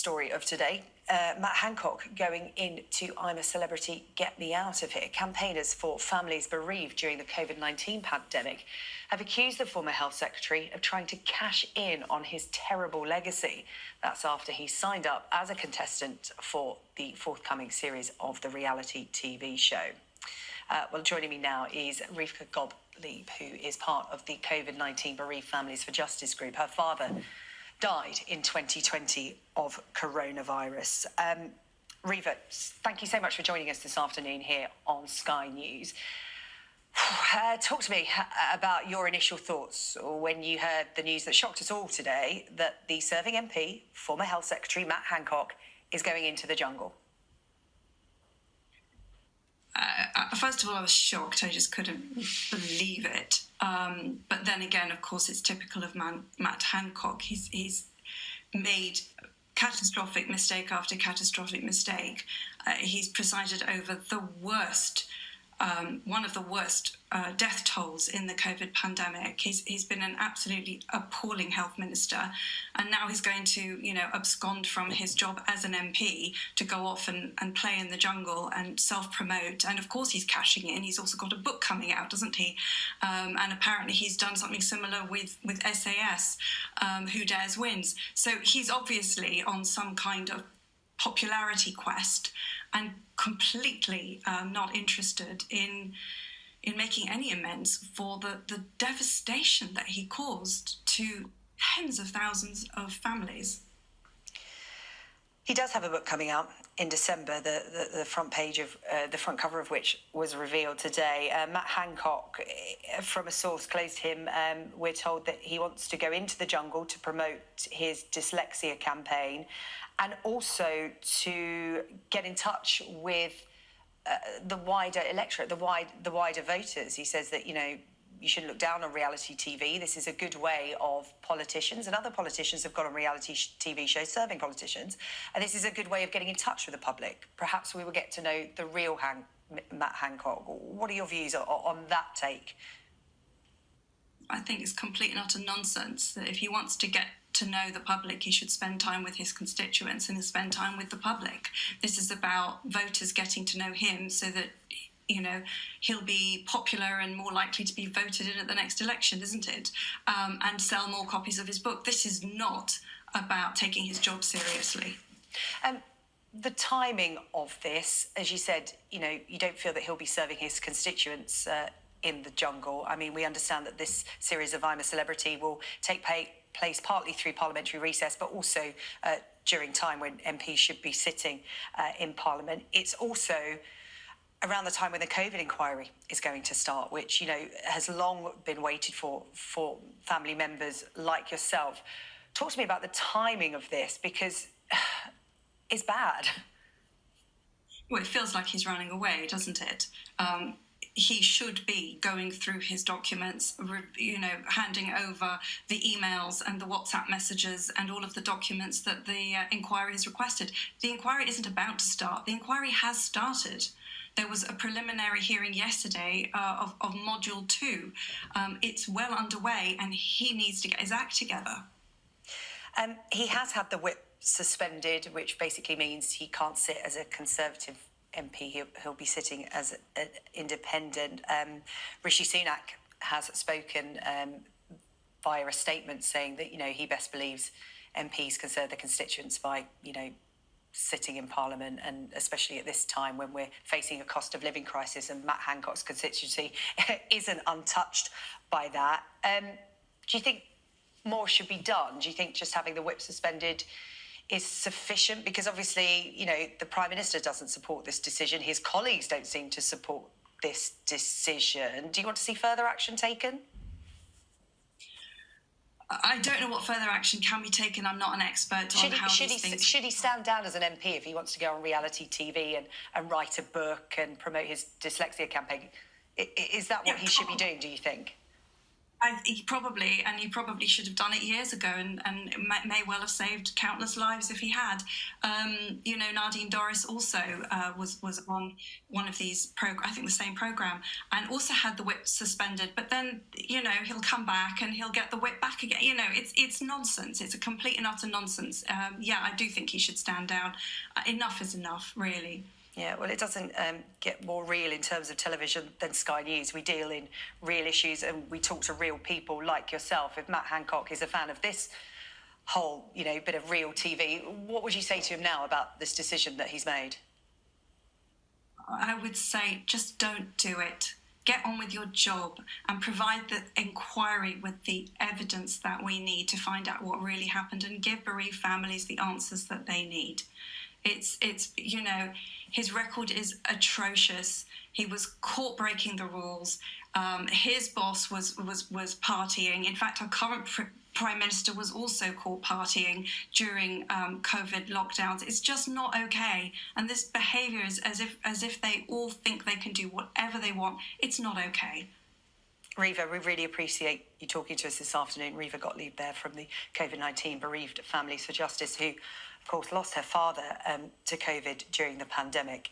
Story of today, Matt Hancock going into I'm a Celebrity, Get Me Out of Here. Campaigners for families bereaved during the COVID-19 pandemic have accused the former health secretary of trying to cash in on his terrible legacy. That's after he signed up as a contestant for the forthcoming series of the reality TV show. Well, joining me now is Rivka Gottlieb, who is part of the COVID-19 Bereaved Families for Justice group. Her father died in 2020 of coronavirus. Riva, thank you so much for joining us this afternoon here on Sky News. Talk to me about your initial thoughts when you heard the news that shocked us all today, that the serving MP, former Health Secretary Matt Hancock, is going into the jungle. First of all, I was shocked. I just couldn't believe it. But then again, of course, it's typical of Matt Hancock. He's made catastrophic mistake after catastrophic mistake. He's presided over the worst, one of the worst death tolls in the COVID pandemic. He's been an absolutely appalling health minister, and now he's going to, abscond from his job as an MP to go off and play in the jungle and self-promote. And of course he's cashing in. He's also got a book coming out, doesn't he? And apparently he's done something similar with SAS, Who Dares Wins. So he's obviously on some kind of popularity quest and completely not interested in making any amends for the devastation that he caused to tens of thousands of families. He does have a book coming out in December, the front page of the front cover of which was revealed today. Matt Hancock, from a source close to him, we're told that he wants to go into the jungle to promote his dyslexia campaign and also to get in touch with the wider electorate, the wider voters. He says that, you shouldn't look down on reality TV. This is a good way of politicians, and other politicians have gone on reality TV shows serving politicians, and this is a good way of getting in touch with the public. Perhaps we will get to know the real Matt Hancock. What are your views on that take? I think it's complete and utter nonsense that if he wants to get to know the public, he should spend time with his constituents and spend time with the public. This is about voters getting to know him so that, he'll be popular and more likely to be voted in at the next election, isn't it? And sell more copies of his book. This is not about taking his job seriously. The timing of this, as you said, you don't feel that he'll be serving his constituents in the jungle. I mean, we understand that this series of I'm a Celebrity will take place partly through parliamentary recess, but also during time when MPs should be sitting in Parliament. It's also around the time when the COVID inquiry is going to start, which, has long been waited for family members like yourself. Talk to me about the timing of this, because it's bad. Well, it feels like he's running away, doesn't it? He should be going through his documents, handing over the emails and the WhatsApp messages and all of the documents that the inquiry has requested. The inquiry isn't about to start. The inquiry has started. There was a preliminary hearing yesterday of Module 2. It's well underway, and he needs to get his act together. He has had the whip suspended, which basically means he can't sit as a Conservative MP. He'll be sitting as an independent. Rishi Sunak has spoken via a statement saying that, he best believes MPs can serve their constituents by, sitting in Parliament, and especially at this time when we're facing a cost of living crisis and Matt Hancock's constituency isn't untouched by that. Do you think more should be done? Do you think just having the whip suspended is sufficient? Because obviously, the Prime Minister doesn't support this decision. His colleagues don't seem to support this decision. Do you want to see further action taken? I don't know what further action can be taken. I'm not an expert on how these things... Should he stand down as an MP if he wants to go on reality TV and write a book and promote his dyslexia campaign? Is that what he should be doing, do you think? He probably should have done it years ago, and it may well have saved countless lives if he had. Nadine Dorries also was on one of these I think the same program, and also had the whip suspended. But then he'll come back and he'll get the whip back again. It's nonsense. It's a complete and utter nonsense. I do think he should stand down. Enough is enough, really. Yeah, well, it doesn't get more real in terms of television than Sky News. We deal in real issues and we talk to real people like yourself. If Matt Hancock is a fan of this whole, bit of real TV, what would you say to him now about this decision that he's made? I would say just don't do it. Get on with your job and provide the inquiry with the evidence that we need to find out what really happened and give bereaved families the answers that they need. It's his record is atrocious. He was caught breaking the rules. His boss was partying. In fact, our current Prime Minister was also caught partying during COVID lockdowns. It's just not okay. And this behaviour is as if they all think they can do whatever they want. It's not okay. Riva, we really appreciate you talking to us this afternoon. Riva Gottlieb there from the COVID-19 Bereaved Families for Justice, who, of course, lost her father to COVID during the pandemic.